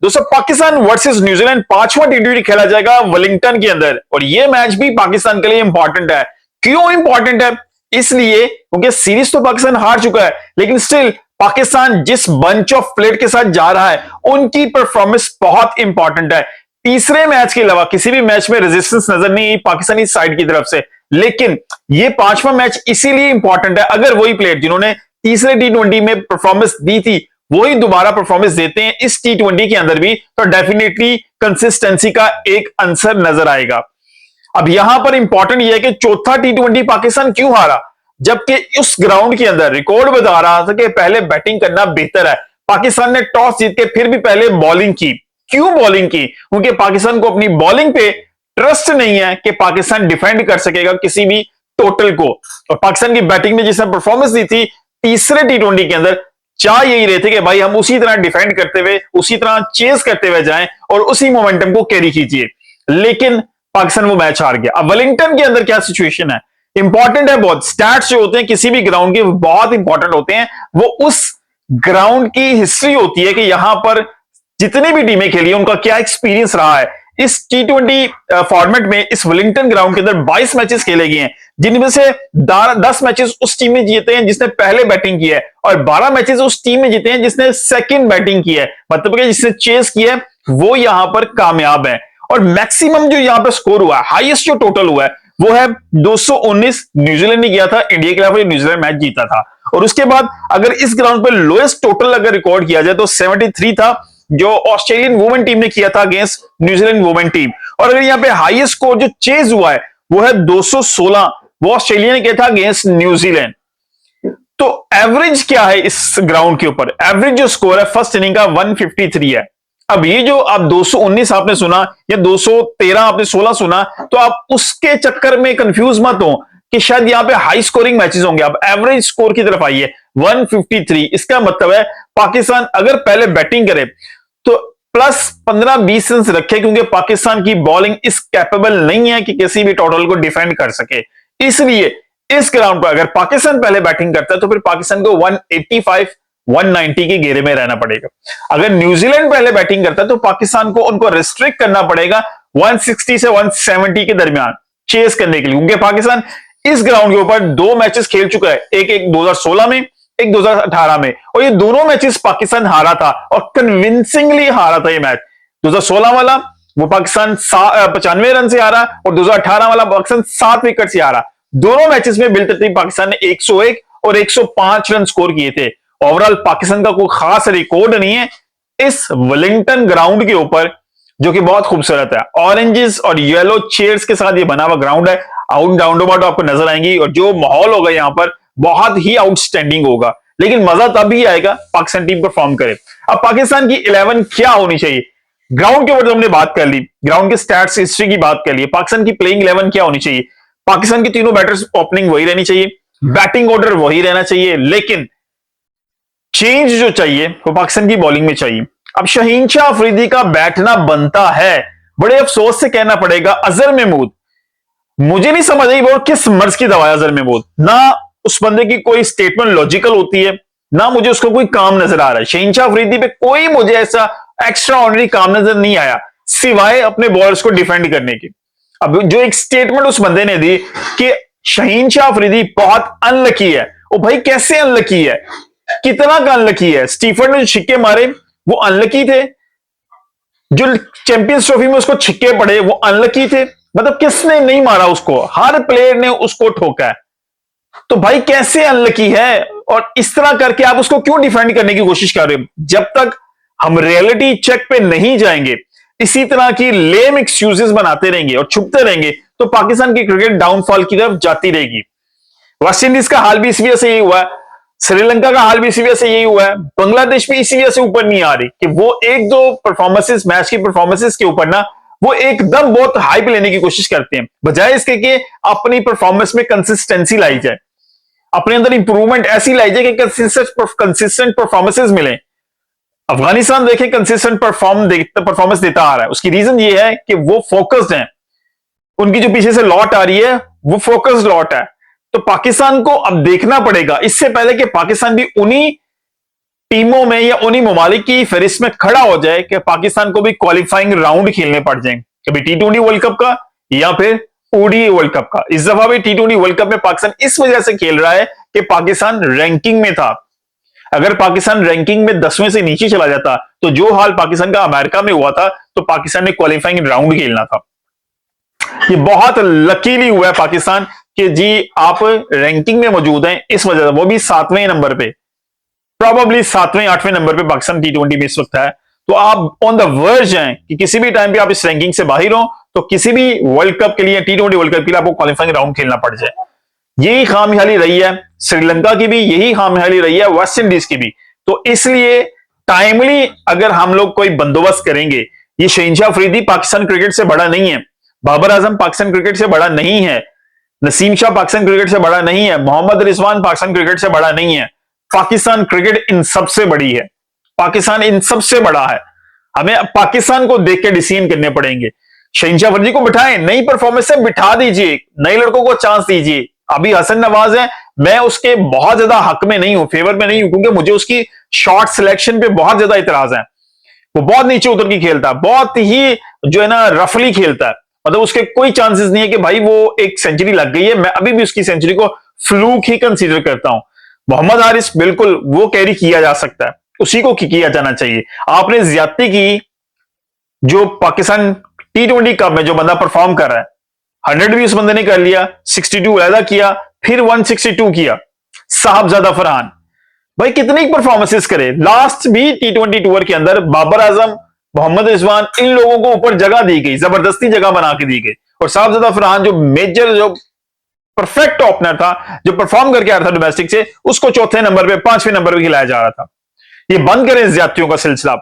दोस्तों Pakistan versus New Zealand पांचवा टी20 खेला जाएगा वेलिंगटन के अंदर और यह मैच भी पाकिस्तान के लिए इंपॉर्टेंट है। क्यों इंपॉर्टेंट है? इसलिए क्योंकि सीरीज तो पाकिस्तान हार चुका है, लेकिन स्टिल पाकिस्तान जिस बंच ऑफ प्लेट के साथ जा रहा है उनकी परफॉर्मेंस बहुत इंपॉर्टेंट है। तीसरे मैच के अलावा किसी भी मैच में रेजिस्टेंस नजर नहीं आई पाकिस्तानी साइड की तरफ से, लेकिन यह पांचवा मैच इसीलिए इंपॉर्टेंट है। अगर वही प्लेयर जिन्होंने तीसरे टी20 में परफॉर्मेंस दी थी वही दोबारा परफॉर्मेंस देते हैं इस टी20 के अंदर भी, तो डेफिनेटली कंसिस्टेंसी का एक आंसर नजर आएगा। अब यहां पर इंपॉर्टेंट यह है कि चौथा टी20 पाकिस्तान क्यों हारा, जबकि उस ग्राउंड के अंदर रिकॉर्ड बता रहा था कि पहले बैटिंग करना बेहतर है। पाकिस्तान ने टॉस जीत के फिर भी पहले बॉलिंग की। क्यों बॉलिंग की? क्योंकि पाकिस्तान को अपनी बॉलिंग पे ट्रस्ट नहीं है कि पाकिस्तान डिफेंड कर सकेगा किसी भी टोटल को। और पाकिस्तान की बैटिंग में जिसने परफॉर्मेंस दी थी तीसरे टी20 के अंदर, चाह यही रहे थे कि भाई हम उसी तरह डिफेंड करते हुए, उसी तरह चेस करते हुए जाएं और उसी मोमेंटम को कैरी कीजिए, लेकिन पाकिस्तान वो मैच हार गया। अब वेलिंगटन के अंदर क्या सिचुएशन है? इंपॉर्टेंट है बहुत। स्टैट्स जो होते हैं किसी भी ग्राउंड के बहुत इंपॉर्टेंट होते हैं। वो उस ग्राउंड की हिस्ट्री होती है कि यहां पर जितनी भी टीमें खेली उनका क्या एक्सपीरियंस रहा है। इस टी20 फॉर्मेट में इस वेलिंगटन ग्राउंड के अंदर 22 मैचेस खेले गए हैं, जिनमें से 10 मैचेस उस टीम ने जीते हैं जिसने पहले बैटिंग की है और 12 मैचेस उस टीम में जीते हैं जिसने सेकंड बैटिंग की है। मतलब कि जिसने चेस किया है वो यहां पर कामयाब है। और मैक्सिमम जो यहां पर स्कोर हुआ है, हाईएस्ट जो टोटल हुआ है वो है 219। न्यूजीलैंड ने किया था इंडिया के खिलाफ, न्यूजीलैंड मैच जीता था। और उसके बाद अगर इस ग्राउंड पर लोएस्ट टोटल अगर रिकॉर्ड किया जाए तो 73 था, जो ऑस्ट्रेलियन वुमेन टीम ने किया था अगेंस्ट न्यूजीलैंड वुमेन टीम। और अगर यहां पे हाईएस्ट स्कोर जो चेज हुआ है वो है 216, वो ऑस्ट्रेलिया ने किया था अगेंस्ट न्यूजीलैंड। तो एवरेज क्या है इस ग्राउंड के ऊपर? एवरेज जो स्कोर है फर्स्ट इनिंग का 153 है। अब ये जो आप 219 आपने सुना या 213 आपने 16 सुना, तो आप उसके चक्कर में कंफ्यूज मत हो कि शायद यहां पे हाई स्कोरिंग मैचेस होंगे। आप एवरेज स्कोर की तरफ आइए, 153। इसका मतलब है पाकिस्तान अगर पहले बैटिंग करे तो प्लस 15-20 रन रखे, क्योंकि पाकिस्तान की बॉलिंग इस कैपेबल नहीं है कि किसी भी टोटल को डिफेंड कर सके। इसलिए इस ग्राउंड पर अगर पाकिस्तान पहले बैटिंग करता है तो फिर पाकिस्तान को 185 190 के घेरे में रहना पड़ेगा। अगर न्यूजीलैंड पहले बैटिंग करता है तो पाकिस्तान को उनको रिस्ट्रिक्ट करना पड़ेगा 160 से 170 के दरमियान चेस करने के लिए, क्योंकि पाकिस्तान इस ग्राउंड के ऊपर 2 मैचेस खेल चुका है, एक 2016 में, एक 2018 में, और ये दोनों मैचेस पाकिस्तान हारा था और कन्विंसिंगली हारा था। ये मैच 2016 वाला वो पाकिस्तान 95 रन से हारा और 2018 वाला पाकिस्तान 7 विकेट से हारा। दोनों मैचेस में बिलतरतीब पाकिस्तान ने 101 और 105 रन स्कोर किए थे। ओवरऑल पाकिस्तान का कोई खास रिकॉर्ड नहीं है इस वेलिंगटन ग्राउंड के ऊपर, जो कि बहुत खूबसूरत है। ऑरेंजेस और येलो चेयर्स के साथ ये बना हुआ ग्राउंड है। आउट राउंड अबाउट आपको नजर आएंगी और जो माहौल होगा यहाँ पर बहुत ही आउटस्टैंडिंग होगा, लेकिन मजा तब ही आएगा पाकिस्तान टीम परफॉर्म करे। अब पाकिस्तान की 11 क्या होनी चाहिए? ग्राउंड के ऊपर तो हमने बात कर ली, ग्राउंड के स्टैट्स हिस्ट्री की बात कर ली। पाकिस्तान की प्लेइंग 11 क्या होनी चाहिए? पाकिस्तान की तीनों बैटर्स ओपनिंग वही रहनी चाहिए, बैटिंग ऑर्डर वही रहना चाहिए, लेकिन चेंज जो चाहिए वो पाकिस्तान की बॉलिंग में चाहिए। अब शहीन शाह अफरीदी का बैठना बनता है, बड़े अफसोस से कहना पड़ेगा, अजहर महमूद। मुझे नहीं समझ आई वो किस मर्ज की दवा है अजहर महमूद। ना उस बंदे की कोई स्टेटमेंट लॉजिकल होती है, ना मुझे उसको कोई काम नजर आ रहा है। शहीन शाह अफरीदी पे कोई मुझे ऐसा एक्स्ट्रा ऑर्डिनरी काम नजर नहीं आया सिवाय अपने बॉलर्स को डिफेंड करने की। अब जो एक स्टेटमेंट उस बंदे ने दी कि शहीन शाह अफरीदी बहुत अनलकी है, ओ भाई कैसे अनलकी है? कितना का अनलकी है? स्टीफन ने जो छिक्के मारे वो अनलकी थे, जो चैंपियंस ट्रॉफी में उसको छिक्के पड़े वो अनलकी थे। मतलब किसने नहीं मारा उसको? हर प्लेयर ने उसको ठोका है। तो भाई कैसे अनलकी है? और इस तरह करके आप उसको क्यों डिफेंड करने की कोशिश कर रहे हो? जब तक हम रियलिटी चेक पे नहीं जाएंगे, इसी तरह की लेम एक्सक्यूजेस बनाते रहेंगे और छुपते रहेंगे, तो पाकिस्तान की क्रिकेट डाउनफॉल की तरफ जाती रहेगी। वेस्ट इंडीज का हाल भी इसी वजह से यही हुआ है, श्रीलंका का हाल भी इसी वजह से यही हुआ है, बांग्लादेश भी इसी वजह से ऊपर नहीं आ रही कि वो एक दो परफॉर्मेंसेस, मैच की परफॉर्मेंसेस के ऊपर ना वो एकदम बहुत हाइप लेने की कोशिश करते हैं, बजाय इसके कि अपनी परफॉर्मेंस में कंसिस्टेंसी लाई जाए, अपने अंदर इंप्रूवमेंट ऐसी लाई जाए कि कंसिस्टेंट परफॉर्मेंसेस मिले। अफगानिस्तान देखें कंसिस्टेंट परफॉर्मेंस देता आ रहा है। उसकी रीजन ये है कि वो फोकस्ड हैं, उनकी जो पीछे से लॉट आ रही है वो फोकस्ड लॉट है। तो पाकिस्तान को अब देखना पड़ेगा, इससे पहले कि पाकिस्तान भी उन्हीं टीमों में या उन्हीं ममालिक की फहरिस्त में खड़ा हो जाए कि पाकिस्तान को भी क्वालिफाइंग राउंड खेलने पड़ जाए, कभी टी20 वर्ल्ड कप का या फिर ओडीआई वर्ल्ड कप का। इस दफा भी टी20 वर्ल्ड कप में पाकिस्तान इस वजह से खेल रहा है कि पाकिस्तान रैंकिंग में था। अगर पाकिस्तान रैंकिंग में 10वें से नीचे चला जाता तो जो हाल पाकिस्तान का अमेरिका में हुआ था, तो पाकिस्तान ने क्वालिफाइंग राउंड खेलना था। ये बहुत लकीली हुआ है पाकिस्तान कि जी आप रैंकिंग में मौजूद हैं, इस वजह से वो भी 7वें नंबर पे, प्रोबेबली 7वें 8वें नंबर पे पाकिस्तान टी20 में इस वक्त है। तो आप ऑन द वर्ज हैं कि किसी भी टाइम पे आप इस रैंकिंग से बाहर हो तो किसी भी वर्ल्ड कप के लिए, टी20 वर्ल्ड कप के लिए आपको क्वालिफाइंग राउंड खेलना पड़ जाए। यही खामियाली रही है श्रीलंका की भी, यही खामियाली रही है वेस्ट इंडीज की भी। तो इसलिए टाइमली अगर हम लोग कोई बंदोबस्त करेंगे, ये शहंशाह अफरीदी पाकिस्तान क्रिकेट से बड़ा नहीं है, बाबर आजम पाकिस्तान क्रिकेट से बड़ा नहीं है, नसीम शाह पाकिस्तान क्रिकेट से बड़ा नहीं है, मोहम्मद रिजवान पाकिस्तान क्रिकेट से बड़ा नहीं है, पाकिस्तान क्रिकेट इन सबसे बड़ी है। पाकिस्तान इन सबसे बड़ा है। हमें पाकिस्तान को देख के डिसीजन करने पड़ेंगे। शहंशाह अफरीदी को बिठाएं, नई परफॉर्मेंस से बिठा दीजिए, नए लड़कों को चांस दीजिए। अभी हसन नवाज है, मैं उसके बहुत ज्यादा हक में नहीं हूं, फेवर में नहीं हूं, क्योंकि मुझे उसकी शॉट सिलेक्शन पे बहुत ज्यादा इतराज है। वो बहुत नीचे उतर के खेलता है, बहुत ही जो है ना रफली खेलता है, मतलब उसके कोई चांसेस नहीं है कि भाई वो एक सेंचुरी लग गई है। मैं अभी भी उसकी सेंचुरी को फ्लूक ही कंसीडर करता हूं। मोहम्मद हारिस बिल्कुल वो कैरी किया जा सकता है, उसी को किया जाना चाहिए। आपने ज्यादती की, जो पाकिस्तान टी20 कप में जो बंदा परफॉर्म कर रहा है, 100 भी उस बंदे ने कर लिया, 62 अलहदा किया, फिर 162 किया। साहबजादा फरहान भाई कितनी परफॉर्मेंसेस करे, लास्ट भी टी20 टूर के अंदर बाबर आजम, मोहम्मद रिजवान, इन लोगों को ऊपर जगह दी गई, जबरदस्ती जगह बना के दी गई। और साहबजादा फरहान जो मेजर, जो परफेक्ट ओपनर था, जो परफॉर्म करके आया था डोमेस्टिक से, उसको चौथे नंबर पे, 5वें नंबर पे खिलाया जा रहा था। ये बंद करें ज्यादतियों का सिलसिला,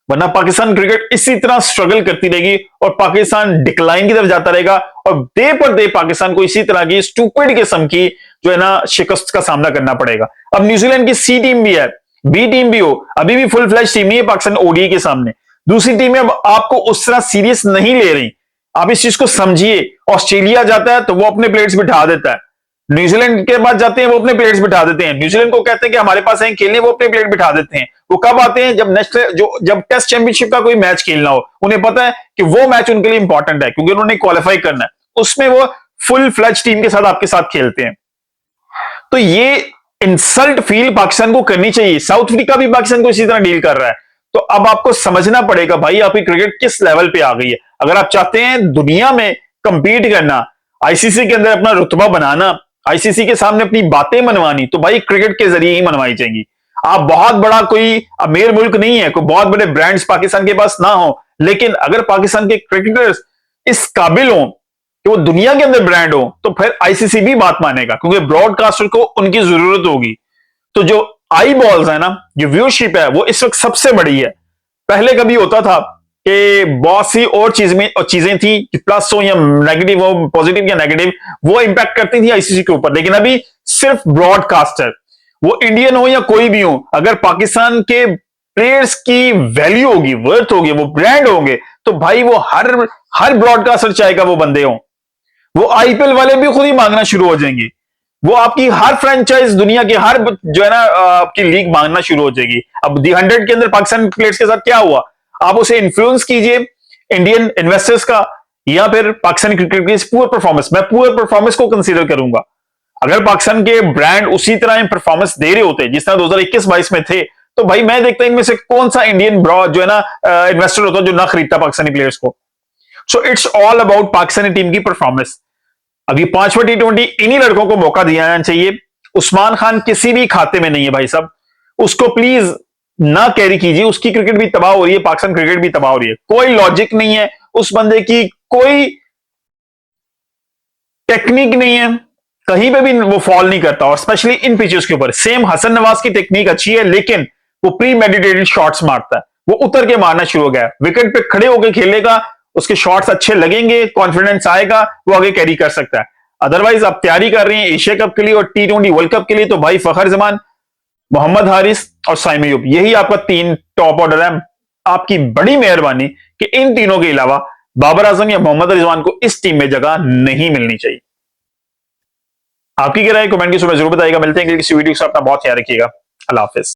वरना पाकिस्तान क्रिकेट इसी तरह स्ट्रगल करती रहेगी और पाकिस्तान डिक्लाइन की तरफ जाता रहेगा और डे पर डे पाकिस्तान को इसी तरह की स्टूपिड किस्म की जो है ना शिकस्त का सामना करना पड़ेगा। अब न्यूजीलैंड की सी टीम भी है, बी टीम भी हो, अभी भी फुल फ्लैश टीम नहीं है पाकिस्तान ओडीआई के सामने। दूसरी टीमें अब आपको उस तरह सीरियस नहीं ले रही, आप इस चीज को समझिए। ऑस्ट्रेलिया जाता है तो वो अपने प्लेयर्स बिठा देता है, न्यूजीलैंड के पास जाते हैं वो अपने प्लेयर्स बिठा देते हैं, न्यूजीलैंड को कहते हैं कि हमारे पास हैं खेलने, वो अपने प्लेयर बिठा देते हैं। वो कब आते हैं? जब नेक्स्ट जब टेस्ट चैंपियनशिप का कोई मैच खेलना हो, उन्हें पता है कि वो मैच उनके लिए इंपॉर्टेंट है क्योंकि उन्होंने क्वालिफाई करना है, उसमें वो फुल फ्लैज टीम के साथ आपके साथ खेलते हैं। तो ये इंसल्ट फील पाकिस्तान को करनी चाहिए। साउथ अफ्रीका भी पाकिस्तान को इसी तरह डील कर रहा है। तो अब आपको समझना पड़ेगा भाई आपकी क्रिकेट किस लेवल पे आ गई है। अगर आप चाहते हैं दुनिया में कंपीट करना, आईसीसी के अंदर अपना रुतबा बनाना, आईसीसी के सामने अपनी बातें मनवानी, तो भाई क्रिकेट के जरिए ही मनवाई जाएंगी। आप बहुत बड़ा कोई अमीर मुल्क नहीं है, कोई बहुत बड़े ब्रांड्स पाकिस्तान के पास ना हो, लेकिन अगर पाकिस्तान के क्रिकेटर्स इस काबिल हो कि वो दुनिया के अंदर ब्रांड हो, तो फिर आईसीसी भी बात मानेगा क्योंकि ब्रॉडकास्टर को उनकी जरूरत होगी। तो जो आई बॉल्स है ना, जो व्यूअरशिप है, वो इस वक्त सबसे बड़ी है। पहले कभी होता था कि बहुत सी और चीजें थी कि प्लस हो या नेगेटिव हो, पॉजिटिव या नेगेटिव, वो इंपैक्ट करती थी आईसीसी के ऊपर, लेकिन अभी सिर्फ ब्रॉडकास्टर, वो इंडियन हो या कोई भी हो, अगर पाकिस्तान के प्लेयर्स की वैल्यू होगी, वर्थ होगी, वो ब्रांड होंगे, तो भाई वो हर ब्रॉडकास्टर चाहेगा वो बंदे हो। वो आईपीएल वाले भी खुद ही मांगना शुरू हो जाएंगे, वो आपकी हर फ्रेंचाइज दुनिया की हर जो है ना आपकी लीग मांगना शुरू हो जाएगी। अब दी 100 के अंदर पाकिस्तान प्लेयर्स के साथ क्या हुआ, आप उसे इन्फ्लुएंस कीजिए इंडियन इन्वेस्टर्स का या फिर पाकिस्तान क्रिकेट की पुअर परफॉर्मेंस। मैं पुअर परफॉर्मेंस को कंसीडर करूंगा। अगर पाकिस्तान के ब्रांड उसी तरह परफॉर्मेंस दे रहे होते जिस तरह 2021-22 में थे, तो भाई मैं देखता इनमें से कौन सा इंडियन जो है ना इन्वेस्टर होता जो ना खरीदता पाकिस्तानी प्लेयर्स को। So it's all about Pakistani team की परफॉर्मेंस। अभी 5वां टी20 इन्हीं लड़कों को मौका दिया जाना चाहिए। उस्मान खान किसी भी खाते में नहीं है भाई साहब, उसको प्लीज ना कैरी कीजिए। उसकी क्रिकेट भी तबाह हो रही है, पाकिस्तान क्रिकेट भी तबाह हो रही है। कोई लॉजिक नहीं है उस बंदे की, कोई टेक्निक नहीं है, कहीं पे भी वो फॉल नहीं करता, और स्पेशली इन पिचेस के ऊपर। सेम हसन नवाज की टेक्निक अच्छी है, लेकिन वो प्री मेडिटेटेड शॉट्स मारता है, वो उतर के मारना शुरू हो गया। विकेट पे खड़े होकर खेलेगा, उसके शॉट्स अच्छे लगेंगे, कॉन्फिडेंस आएगा, वो आगे कैरी कर सकता है। अदरवाइज आप तैयारी कर रहे हैं एशिया कप के लिए और टी20 वर्ल्ड कप के लिए, तो भाई फखर जमान, मोहम्मद हारिस और साइम अयूब, यही आपका 3 टॉप ऑर्डर है। आपकी बड़ी मेहरबानी कि इन तीनों के अलावा बाबर आजम या मोहम्मद रिजवान को इस टीम में जगह नहीं मिलनी चाहिए। आपकी क्या राय कमेंट की सुबह जरूर बताइएगा। मिलते हैं किसी वीडियो के साथ, अपना बहुत ख्याल रखिएगा। अल्लाह हाफिज।